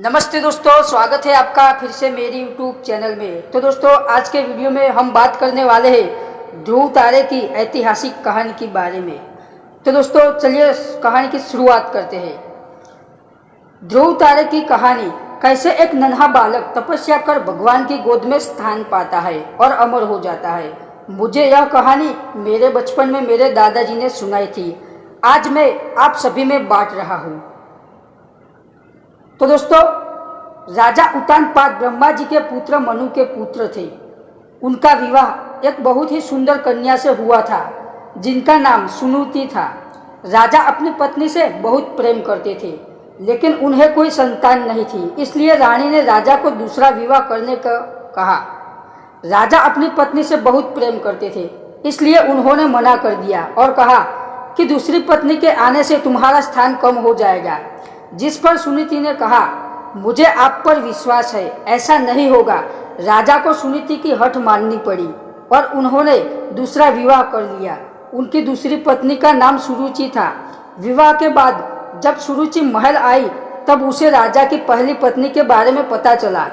नमस्ते दोस्तों, स्वागत है आपका फिर से मेरी YouTube चैनल में। तो दोस्तों, आज के वीडियो में हम बात करने वाले हैं ध्रुव तारे की ऐतिहासिक कहानी के बारे में। तो दोस्तों, चलिए कहानी की शुरुआत करते हैं। ध्रुव तारे की कहानी कैसे एक नन्हा बालक तपस्या कर भगवान की गोद में स्थान पाता है और अमर हो जाता है। मुझे यह कहानी मेरे बचपन में मेरे दादाजी ने सुनाई थी। आज मैं आप सभी में बांट रहा हूँ। तो दोस्तों, राजा उत्तानपाद ब्रह्मा जी के पुत्र मनु के पुत्र थे। उनका विवाह एक बहुत ही सुंदर कन्या से हुआ था जिनका नाम सुनीति था। राजा अपनी पत्नी से बहुत प्रेम करते थे, लेकिन उन्हें कोई संतान नहीं थी, इसलिए रानी ने राजा को दूसरा विवाह करने का कहा। राजा अपनी पत्नी से बहुत प्रेम करते थे, इसलिए उन्होंने मना कर दिया और कहा कि दूसरी पत्नी के आने से तुम्हारा स्थान कम हो जाएगा। जिस पर सुनीति ने कहा, मुझे आप पर विश्वास है, ऐसा नहीं होगा। राजा को सुनीति की हठ माननी पड़ी और उन्होंने दूसरा विवाह कर लिया। उनकी दूसरी पत्नी का नाम सुरुचि था। विवाह के बाद जब सुरुचि महल आई, तब उसे राजा की पहली पत्नी के बारे में पता चला।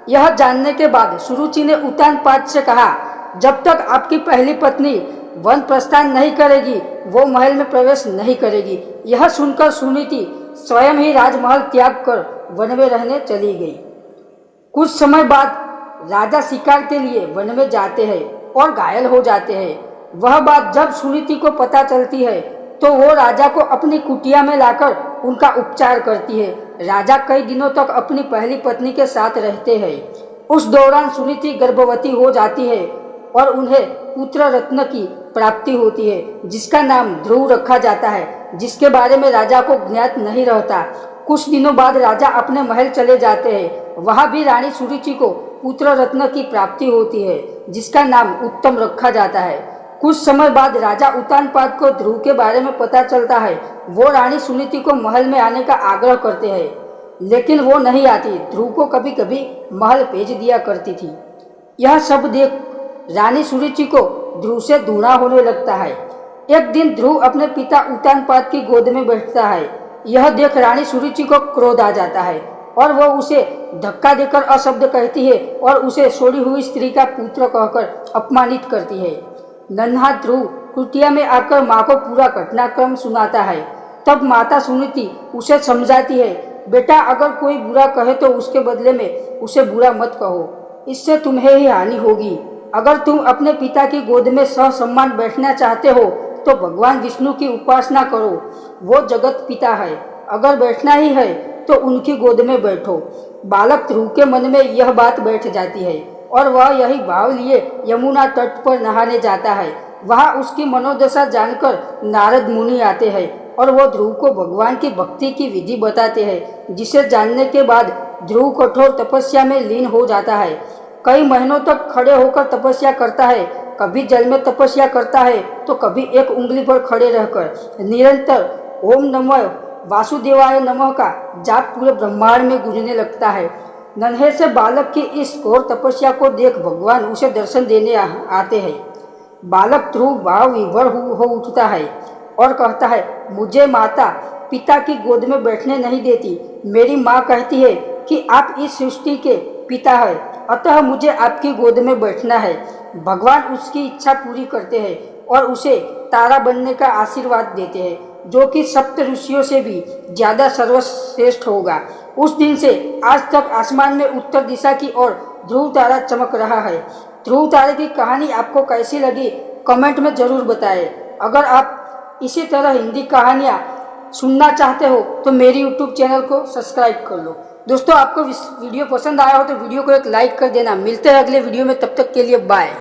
यह जानने के बाद सुरुचि ने उत्तानपाद से कहा, जब तक आपकी पहली पत्नी वन प्रस्थान नहीं करेगी, वो महल में प्रवेश नहीं करेगी। यह सुनकर सुनीति स्वयं ही राजमहल त्याग कर वन में रहने चली गई। कुछ समय बाद राजा शिकार के लिए वन में जाते हैं और घायल हो जाते हैं। वह बात जब सुनीति को पता चलती है तो वो राजा को अपनी कुटिया में लाकर उनका उपचार करती है। राजा कई दिनों तक अपनी पहली पत्नी के साथ रहते हैं। उस दौरान सुनीति गर्भवती हो जाती है और उन्हें पुत्र रत्न की प्राप्ति होती है, जिसका नाम ध्रुव रखा जाता है, जिसके बारे में राजा को ज्ञात नहीं रहता। कुछ दिनों बाद राजा अपने महल चले जाते हैं। वहां भी रानी सुरुचि को पुत्र रत्न की प्राप्ति होती है, जिसका नाम उत्तम रखा जाता है। कुछ समय बाद राजा उत्तानपाद को ध्रुव के बारे में पता चलता है। वो रानी सुनीति को महल में आने का आग्रह करते हैं, लेकिन वो नहीं आती। ध्रुव को कभी कभी महल भेज दिया करती थी। यह सब देख रानी सुरुचि को ध्रुव से धुआं होने लगता है। एक दिन ध्रुव अपने पिता उत्तानपाद की गोद में बैठता है। यह देख रानी सुरुचि को क्रोध आ जाता है और वह उसे धक्का देकर अशब्द कहती है और उसे सोई हुई स्त्री का पुत्र कहकर अपमानित करती है। नन्हा ध्रुव कुटिया में आकर माँ को पूरा घटनाक्रम सुनाता है। तब माता सुनीति उसे समझाती है, बेटा, अगर कोई बुरा कहे तो उसके बदले में उसे बुरा मत कहो, इससे तुम्हें ही हानि होगी। अगर तुम अपने पिता की गोद में ससम्मान बैठना चाहते हो तो भगवान विष्णु की उपासना करो, वो जगत पिता है। अगर बैठना ही है तो उनकी गोद में बैठो। बालक ध्रुव के मन में यह बात बैठ जाती है और वह यही भाव लिए यमुना तट पर नहाने जाता है। वहाँ उसकी मनोदशा जानकर नारद मुनि आते हैं और वो ध्रुव को भगवान की भक्ति की विधि बताते हैं, जिसे जानने के बाद ध्रुव कठोर तपस्या में लीन हो जाता है। कई महीनों तक खड़े होकर तपस्या करता है। कभी जल में तपस्या करता है तो कभी एक उंगली पर खड़े रहकर निरंतर ओम नमः वासुदेवाय नमः का जाप पूरे ब्रह्मांड में गूंजने लगता है। नन्हे से बालक की इस घोर तपस्या को देख भगवान उसे दर्शन देने आते हैं। बालक ध्रुव भाव विभोर हो उठता है और कहता है, मुझे माता पिता की गोद में बैठने नहीं देती। मेरी माँ कहती है कि आप इस सृष्टि के पिता है, अतः मुझे आपकी गोद में बैठना है। भगवान उसकी इच्छा पूरी करते हैं और उसे तारा बनने का आशीर्वाद देते हैं, जो कि सप्त ऋषियों से भी ज्यादा सर्वश्रेष्ठ होगा। उस दिन से आज तक आसमान में उत्तर दिशा की ओर ध्रुव तारा चमक रहा है। ध्रुव तारे की कहानी आपको कैसी लगी, कमेंट में जरूर बताएं। अगर आप इसी तरह हिंदी कहानियाँ सुनना चाहते हो तो मेरी YouTube चैनल को सब्सक्राइब कर लो। दोस्तों, आपको वीडियो पसंद आया हो तो वीडियो को एक लाइक कर देना। मिलते हैं अगले वीडियो में, तब तक के लिए बाय।